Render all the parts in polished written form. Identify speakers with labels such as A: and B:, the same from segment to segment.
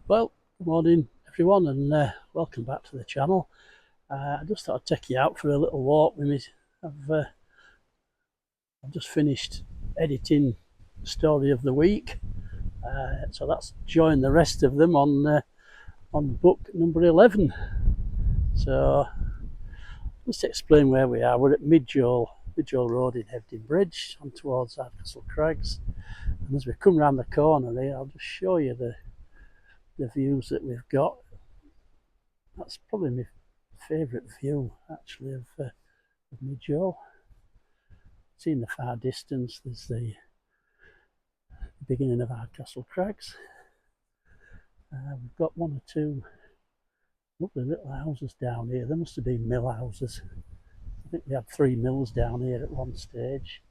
A: Well, good morning everyone, and welcome back to the channel. I just thought I'd take you out for a little walk with me. I've just finished editing the story of the week, so that's joined the rest of them on book number 11. So let's explain where we are. We're at Midgehole Road in Hebden Bridge, on towards Hardcastle Crags. And as we come round the corner here, I'll just show you the views that we've got. That's probably my favourite view actually of Midgehole. See in the far distance there's the beginning of Hardcastle Crags. We've got one or two lovely little houses down here. There must have been mill houses. I think we had 3 mills down here at one stage,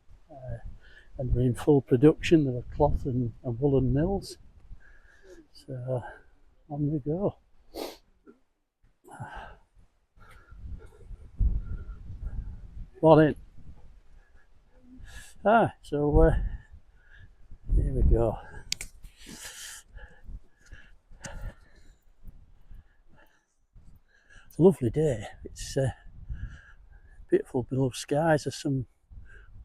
A: and we're in full production. There were cloth and woolen mills. So on we go. Morning. So here we go. It's a lovely day. It's beautiful blue skies. There's some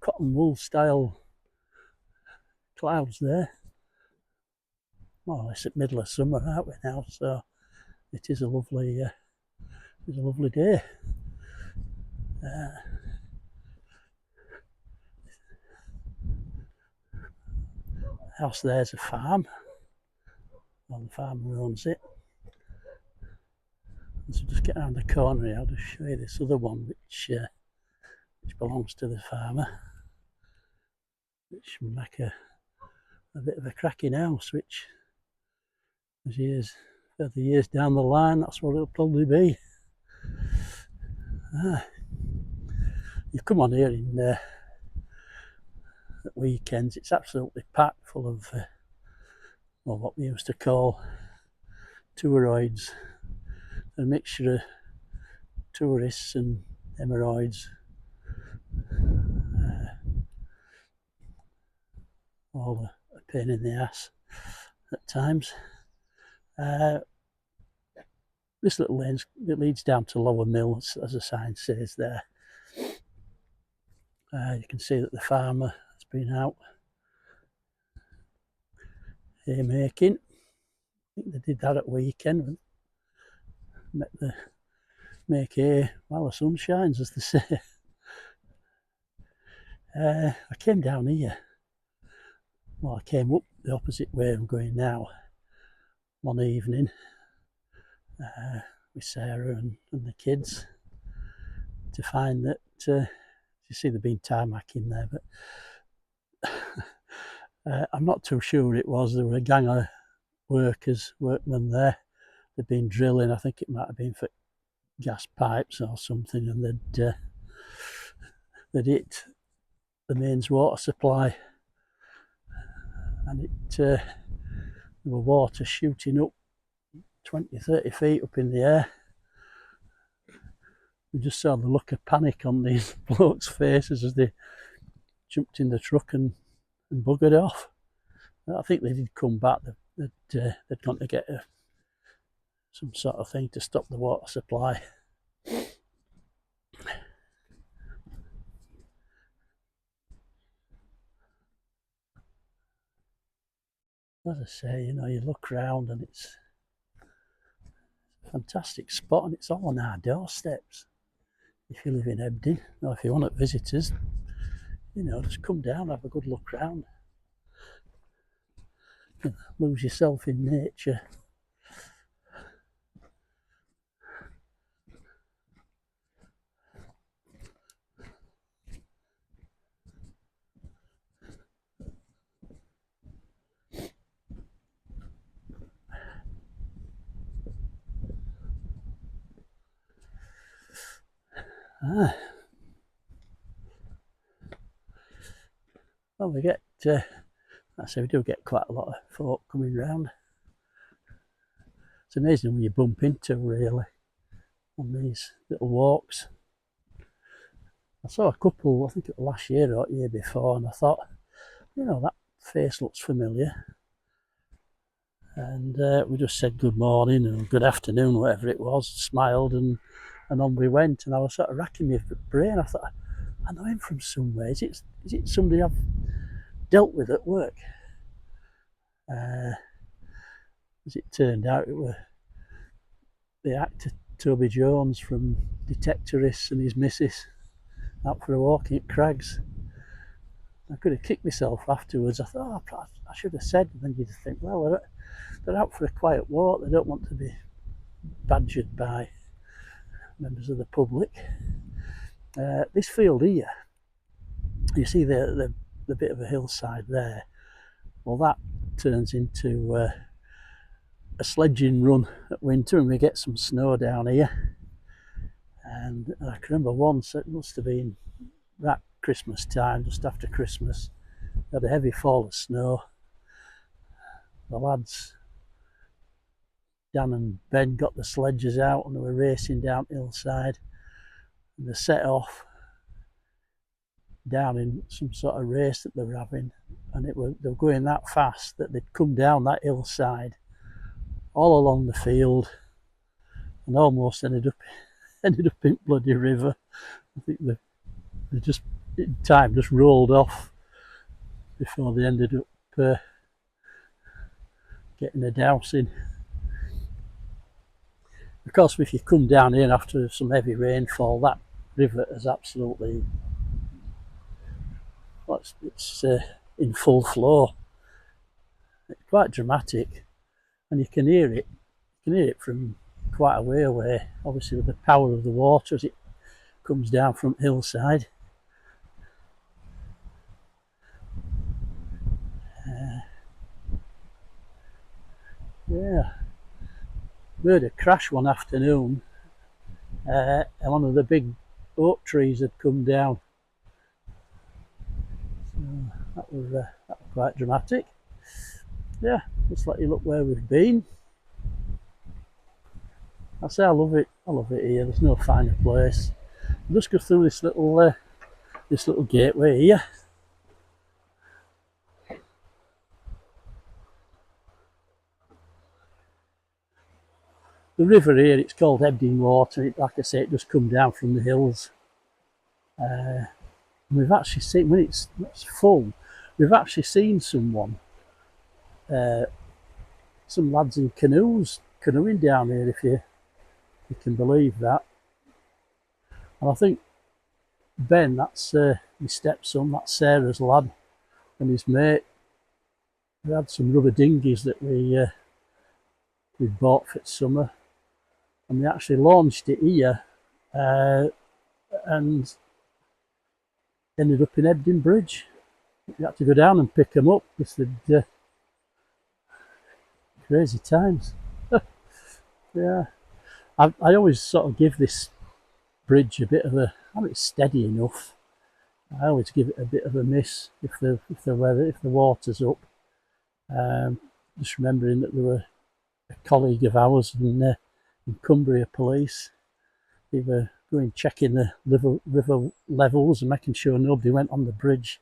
A: cotton wool style clouds there. More or less at middle of summer, aren't we now? So it is a lovely day. The house there's a farm. Well, the farmer owns it. So just get around the corner here. I'll just show you this other one which belongs to the farmer, which will make a bit of a cracking house, which as further years down the line, that's what it'll probably be. You come on here in at weekends, it's absolutely packed full of what we used to call touroids, a mixture of tourists and hemorrhoids, all a pain in the ass at times. This little lane leads down to Lower Mill, as the sign says there. You can see that the farmer has been out haymaking. I think they did that at weekend. Make hay while the sun shines, as they say. I came down here. Well, I came up the opposite way I'm going now one evening with Sarah and the kids, to find that you see there'd been tarmac in there, but I'm not too sure it was. There were a gang of workmen there. They'd been drilling. I think it might have been for gas pipes or something, and they'd hit the mains water supply, and there were water shooting up 20-30 feet up in the air. We just saw the look of panic on these blokes' faces as they jumped in the truck and buggered off. I think they did come back. They'd gone to get some sort of thing to stop the water supply. As I say, you look round and it's a fantastic spot, and it's all on our doorsteps. If you live in Hebden, or if you want visitors, just come down, have a good look round, lose yourself in nature. Well, we do get quite a lot of folk coming round. It's amazing when you bump into, really, on these little walks. I saw a couple, I think it was last year or year before, and I thought, that face looks familiar. and we just said good morning and good afternoon, whatever it was, smiled, and on we went. And I was sort of racking my brain. I thought, I know him from somewhere. Is it somebody I've dealt with at work? As it turned out, it was the actor Toby Jones from Detectorists and his missus out for a walk at Crags. I could have kicked myself afterwards. I thought, oh, I should have said. And then you'd think, well, they're out for a quiet walk. They don't want to be badgered by members of the public. This field here, you see the bit of a hillside there. Well, that turns into a sledging run at winter, and we get some snow down here. And I can remember once, it must have been that Christmas time, just after Christmas, we had a heavy fall of snow. The lads, Dan and Ben, got the sledges out and they were racing down the hillside, and they set off down in some sort of race that they were having, and they were going that fast that they'd come down that hillside all along the field and almost ended up in bloody river. I think they just in time just rolled off before they ended up getting a dousing. Of course, if you come down here after some heavy rainfall, that river is absolutely, well, it's in full flow. It's quite dramatic, and you can hear it. You can hear it from quite a way away. Obviously, with the power of the water as it comes down from the hillside. Yeah, we had a crash one afternoon, and one of the big oak trees had come down. So that was quite dramatic. Yeah, just let you look where we've been. I say I love it here. There's no finer place. I'll just go through this little gateway here. The river here, it's called Ebding Water. Like I say, it just come down from the hills. We've actually seen, when it's full, we've actually seen someone, some lads in canoeing down here, if you can believe that. And I think Ben, that's my stepson, that's Sarah's lad, and his mate. We had some rubber dinghies that we bought for the summer, and they actually launched it here and ended up in Ebding Bridge. We had to go down and pick them up because they'd crazy times. Yeah, I always sort of give this bridge a bit of a, I mean, it's steady enough. I always give it a bit of a miss if the water's up. Just remembering that there were a colleague of ours in Cumbria Police. They were going checking the river levels and making sure nobody went on the bridge.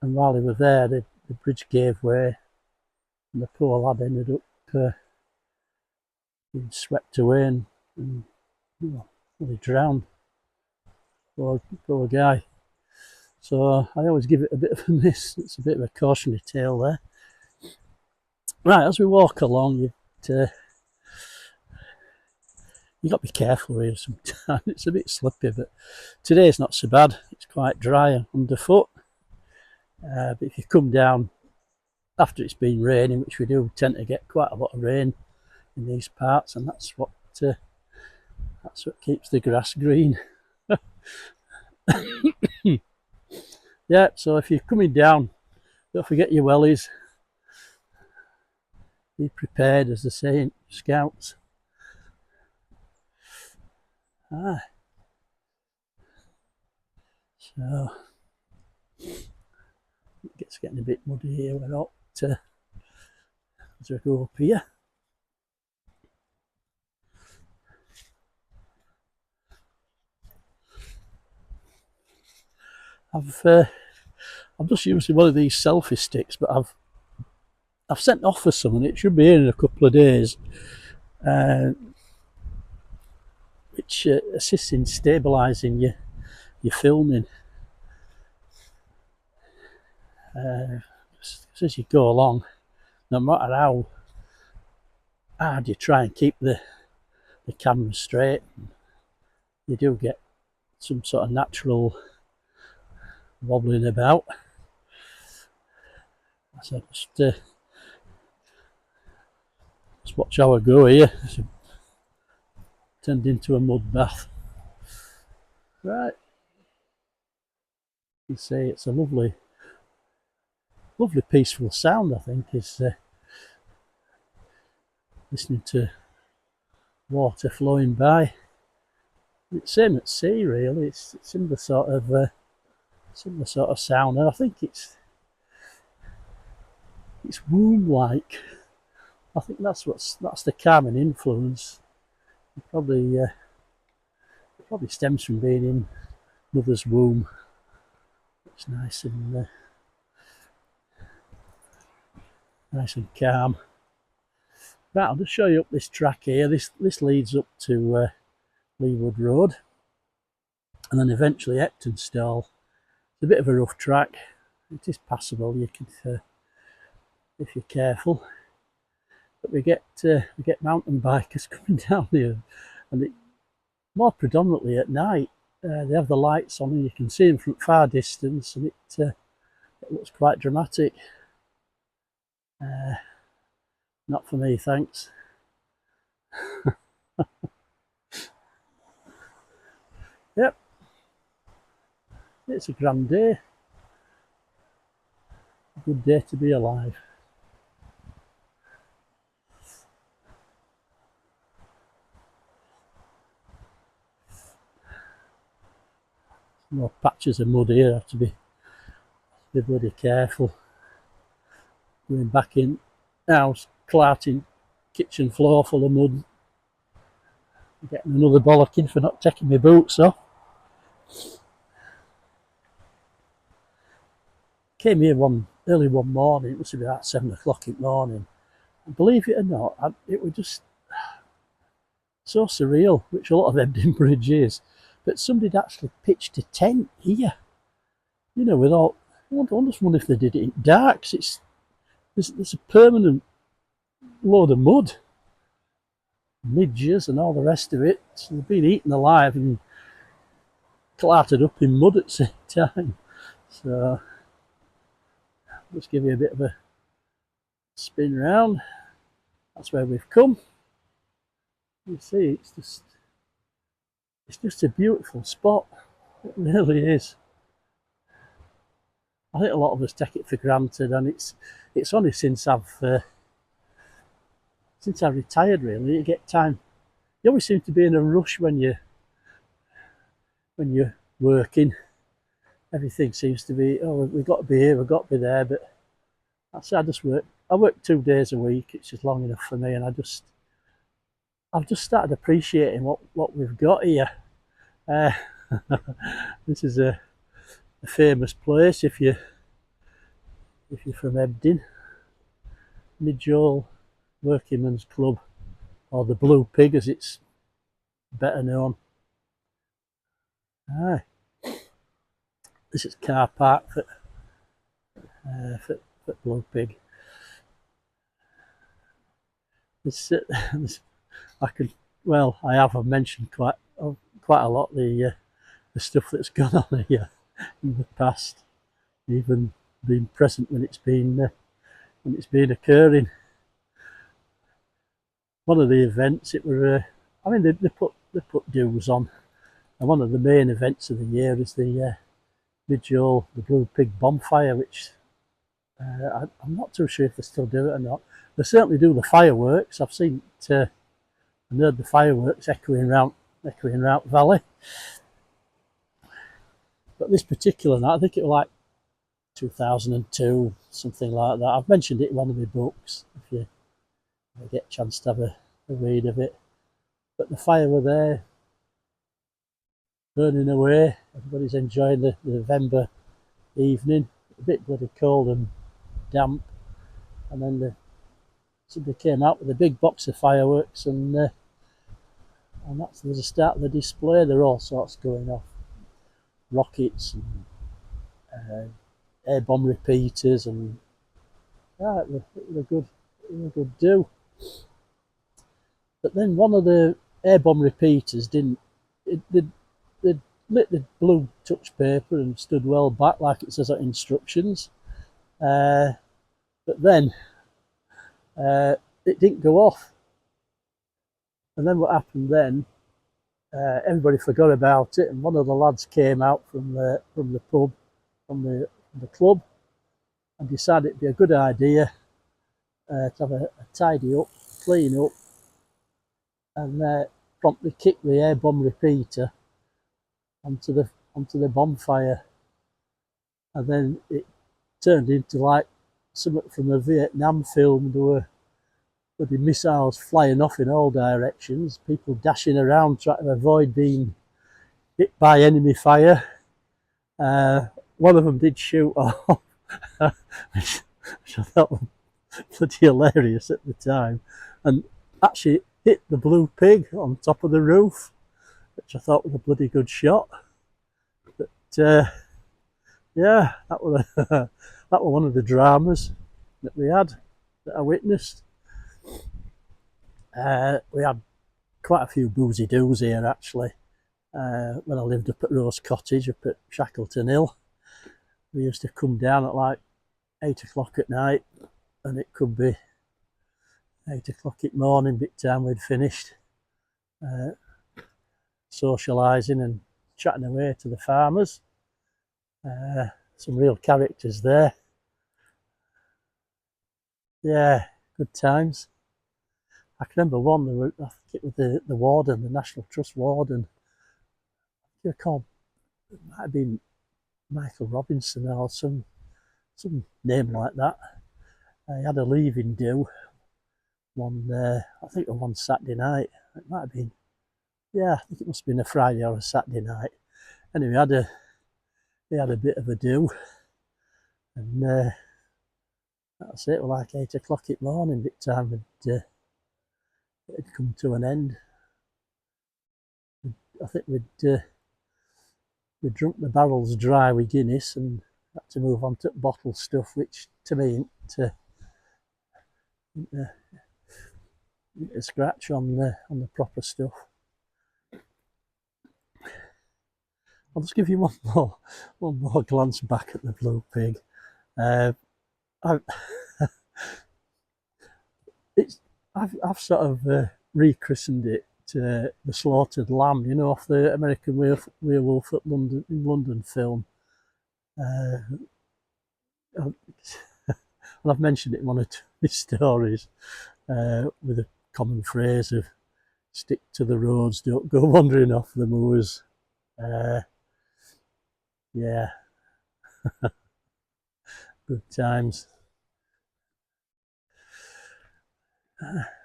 A: And while they were there, the bridge gave way, and the poor lad ended up being swept away and really drowned. Poor guy. So I always give it a bit of a miss. It's a bit of a cautionary tale there. Right, as we walk along, you've got to be careful here sometimes. It's a bit slippy, but today's not so bad. It's quite dry underfoot. But if you come down after it's been raining, which we do tend to get quite a lot of rain in these parts, and that's what keeps the grass green. Yeah, so if you're coming down, don't forget your wellies. Be prepared, as they say in Scouts. So it's getting a bit muddy here. We're not as we go up here. I'm just using one of these selfie sticks, but I've I've sent off for some and it should be here in a couple of days, which assists in stabilising your filming. As you go along, no matter how hard you try and keep the camera straight, you do get some sort of natural wobbling about. So just watch how I go here. It's turned into a mud bath. Right, you see, it's a lovely peaceful sound, I think, is listening to water flowing by. It's same at sea, really. It's similar sort of sound, and I think it's womb-like. I think that's the calming influence. It probably stems from being in mother's womb. It's nice and calm. Right, I'll just show you up this track here. This leads up to Leewood Road, and then eventually Eptonstall. It's a bit of a rough track. It is passable. You can, if you're careful. But we get mountain bikers coming down here, and more predominantly at night. They have the lights on, and you can see them from far distance, and it looks quite dramatic. Not for me, thanks. Yep, it's a grand day. A good day to be alive. More patches of mud here. I have to be bloody careful. Going back in house, clarting kitchen floor full of mud. Getting another bollocking for not taking my boots off. Came here early one morning. It must have been about 7 o'clock in the morning. And believe it or not, it was just so surreal, which a lot of Ebden Bridge is. But somebody'd actually pitched a tent here. You know, with all. I just wonder if they did it in dark. There's a permanent load of mud, midges and all the rest of it. So they've been eaten alive and clattered up in mud at the same time. So let's give you a bit of a spin round. That's where we've come. You see, it's just a beautiful spot. It really is. I think a lot of us take it for granted, and it's only since I've retired, really, you get time. You always seem to be in a rush when you're working. Everything seems to be, oh, we've got to be here, we've got to be there. But I work 2 days a week. It's just long enough for me, and I've just started appreciating what we've got here. This is a famous place if you're from Ebden. Midgehole Workingmen's Club, or the Blue Pig as it's better known. Aye. This is car park for Blue Pig. I have mentioned quite a lot the stuff that's gone on here in the past, even being present when it's been occurring. One of the events, it were, they put dues on, and one of the main events of the year is the Midgehole, the Blue Pig bonfire, which I'm not too sure if they still do it or not. They certainly do the fireworks. I've seen and heard the fireworks echoing round Valley. But this particular night, I think it was like 2002, something like that. I've mentioned it in one of my books, if you get a chance to have a read of it. But the fire were there, burning away. Everybody's enjoying the November evening. A bit bloody cold and damp. and then somebody came out with a big box of fireworks, and that's the start of the display. There are all sorts going off, rockets and air bomb repeaters, and it was a good do. But then one of the air bomb repeaters didn't. They'd lit the blue touch paper and stood well back, like it says on instructions. But then it didn't go off. And then what happened then? Everybody forgot about it, and one of the lads came out from the pub, from the club, and decided it'd be a good idea to have a tidy up, clean up, and promptly kick the air bomb repeater onto the bonfire, and then it turned into like something from a Vietnam film. There were bloody missiles flying off in all directions, people dashing around trying to avoid being hit by enemy fire. One of them did shoot off, which I thought was bloody hilarious at the time, and actually hit the blue pig on top of the roof, which I thought was a bloody good shot. But yeah, that was one of the dramas that we had, that I witnessed. We had quite a few boozy doos here actually. When I lived up at Rose Cottage up at Shackleton Hill, we used to come down at like 8 o'clock at night, and it could be 8 o'clock in the morning by the time we'd finished socialising and chatting away to the farmers. Some real characters there. Yeah, good times. I can remember one, I think it was the warden, the National Trust warden. It might have been Michael Robinson or some name like that. He had a leaving do I think it was one Saturday night. It might have been, I think it must have been a Friday or a Saturday night. Anyway, he had a bit of a do, and that's it. Like 8 o'clock in the morning, bit time it had come to an end. I think we'd drunk the barrels dry with Guinness and had to move on to bottle stuff, which to me a scratch on the proper stuff. I'll just give you one more glance back at the blue pig. I've sort of rechristened it to the slaughtered lamb, off the American Werewolf at London film. And I've mentioned it in one or two of his stories with a common phrase of "stick to the roads, don't go wandering off the moors." Yeah, good times.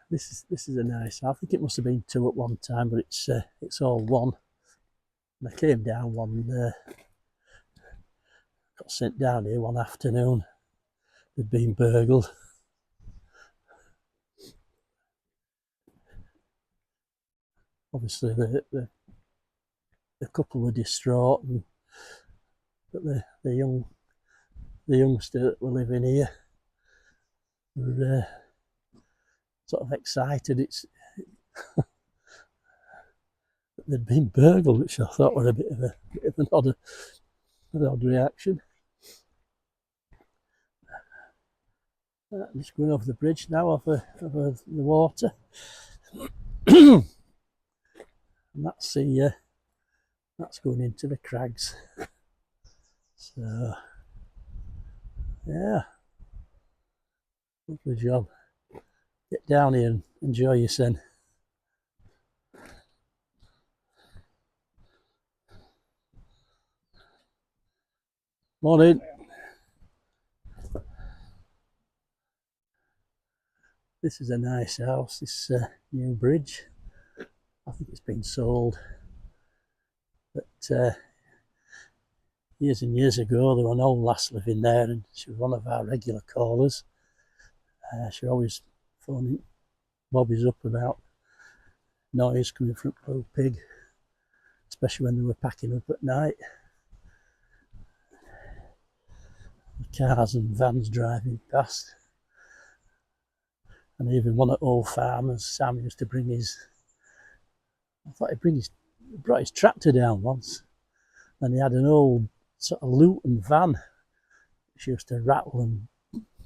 A: This is a nice. I think it must have been two at one time, but it's all one. And I came down got sent down here one afternoon. They'd been burgled. Obviously, the couple were distraught, but the youngster that were living here were sort of excited. They'd been burgled, which I thought were a bit of an odd reaction. Just going over the bridge now, over the water, and that's going into the crags. So yeah, lovely job. Get down here and enjoy your sen. Morning. This is a nice house, this new bridge. I think it's been sold, but years and years ago there was an old lass living there, and she was one of our regular callers. She always phoning bobbies up about noise coming from Blue Pig, especially when they were packing up at night. The cars and vans driving past. And even one at Old Farmers, Sam used to bring his, I thought he brought his tractor down once. And he had an old sort of Luton van, which used to rattle and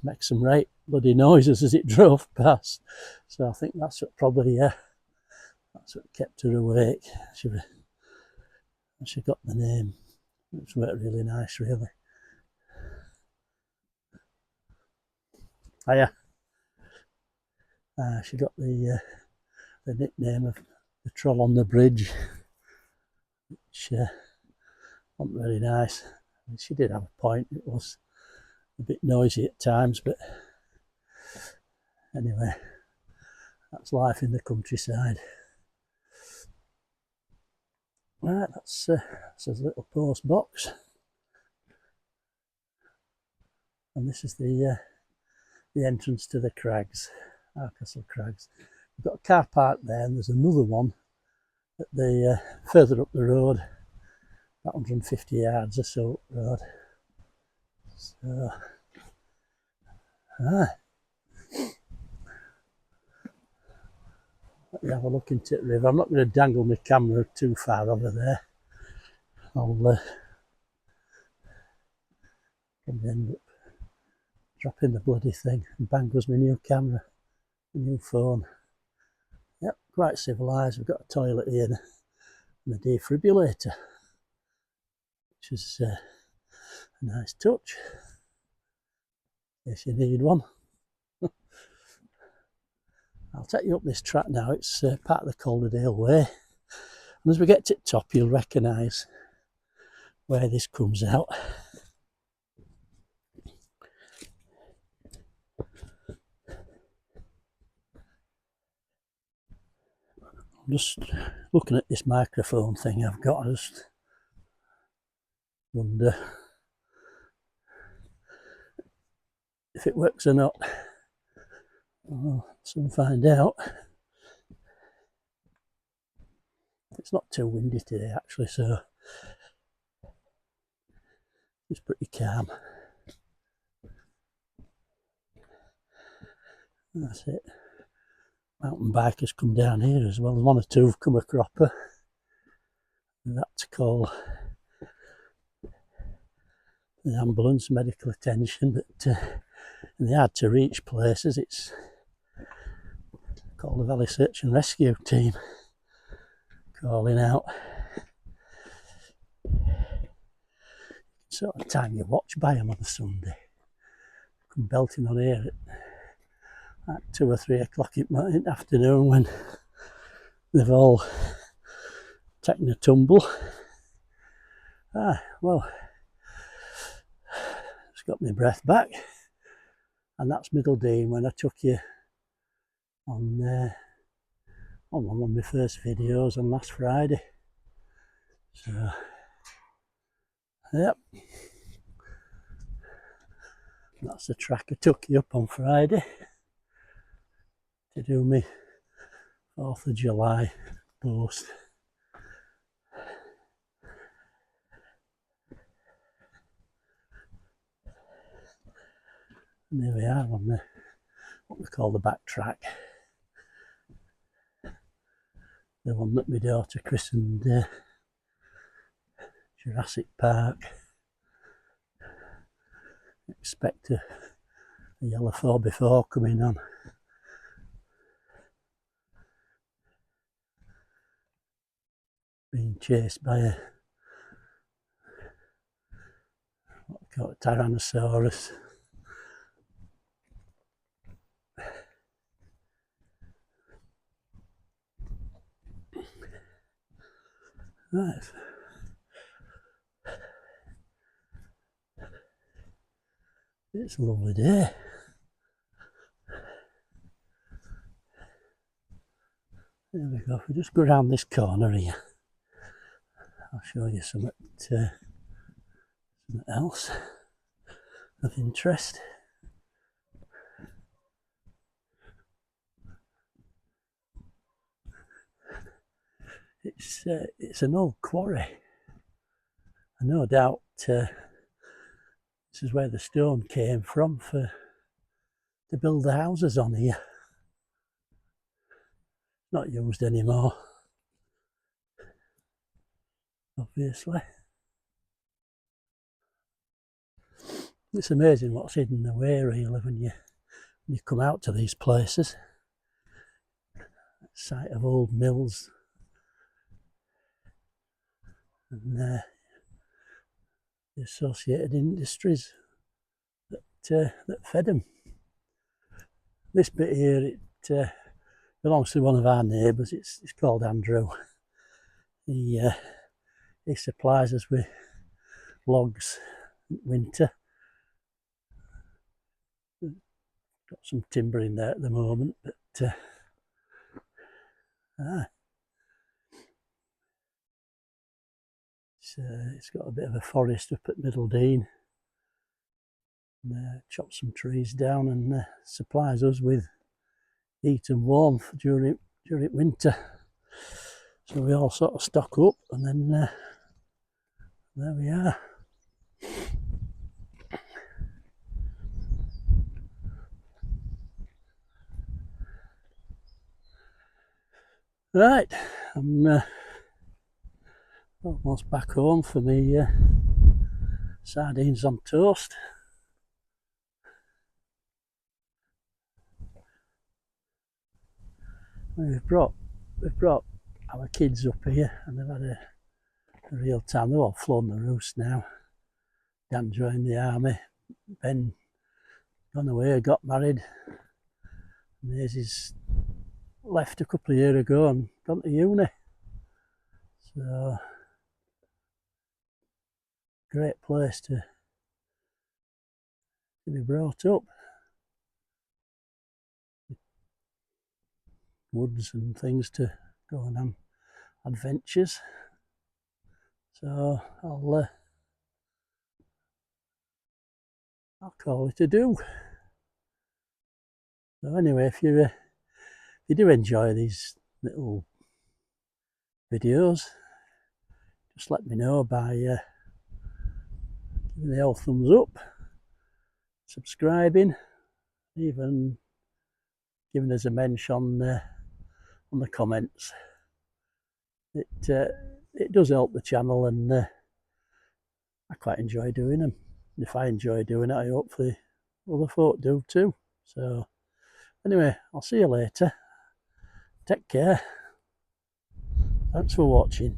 A: make some right bloody noises as it drove past. So I think that's what probably, that's what kept her awake. She got the name. It was really nice, really. Hiya. She got the nickname of the troll on the bridge, which wasn't very nice. She did have a point. It was a bit noisy at times, but anyway, that's life in the countryside. Right, that's a little post box, and this is the entrance to the Crags, Hardcastle Crags. We've got a car park there, and there's another one at the further up the road, about 150 yards or so up the road. So, let me have a look into the river. I'm not going to dangle my camera too far over there. I'll probably end up dropping the bloody thing, and bang goes my new camera, my new phone. Yep, quite civilised. We've got a toilet here and a defibrillator, which is a nice touch, in case you need one. I'll take you up this track now. It's part of the Calderdale Way, and as we get to the top you'll recognise where this comes out. I'm just looking at this microphone thing I've got. I just wonder if it works or not. I'll soon find out. It's not too windy today actually, so it's pretty calm. That's it. Mountain bikers come down here as well. One or two have come a cropper. And that to call the ambulance, medical attention, but in the hard to reach places it's called the Valley Search and Rescue Team calling out. Sort of time you watch by them on a Sunday. Come belting on here at 2 or 3 o'clock in the afternoon when they've all taken a tumble. Well, just got my breath back, and that's Midgehole when I took you on one of my first videos on last Friday. So, yep, that's the track I took you up on Friday to do me 4th of July post. And there we are on what we call the back track. The one that my daughter christened Jurassic Park. Expect a yellow 4x4 coming on. Being chased by a what we call it, Tyrannosaurus. Right. It's a lovely day. There we go. If we just go around this corner here, I'll show you something else of interest. It's an old quarry. And no doubt this is where the stone came from to build the houses on here. Not used anymore, obviously. It's amazing what's hidden away really when you come out to these places. Site of old mills and the associated industries that fed them. This bit here, it belongs to one of our neighbours. It's called Andrew. He supplies us with logs in winter. Got some timber in there at the moment, but it's got a bit of a forest up at Middledene. Chops some trees down and supplies us with heat and warmth during winter. So we all sort of stock up, and then there we are. Right, I'm almost back home for me sardines on toast. We've brought our kids up here, and they've had a real time. They've all flown the roost now. Dan joined the army. Ben gone away, got married. Maisie's left a couple of years ago and gone to uni. So great place to be brought up. Woods and things to go on adventures. So I'll call it a do. So anyway, if you do enjoy these little videos, just let me know by giving the old thumbs up, subscribing, even giving us a mention on the comments. It does help the channel, and I quite enjoy doing them. If I enjoy doing it, I hopefully other folk do too. So anyway, I'll see you later. Take care. Thanks for watching.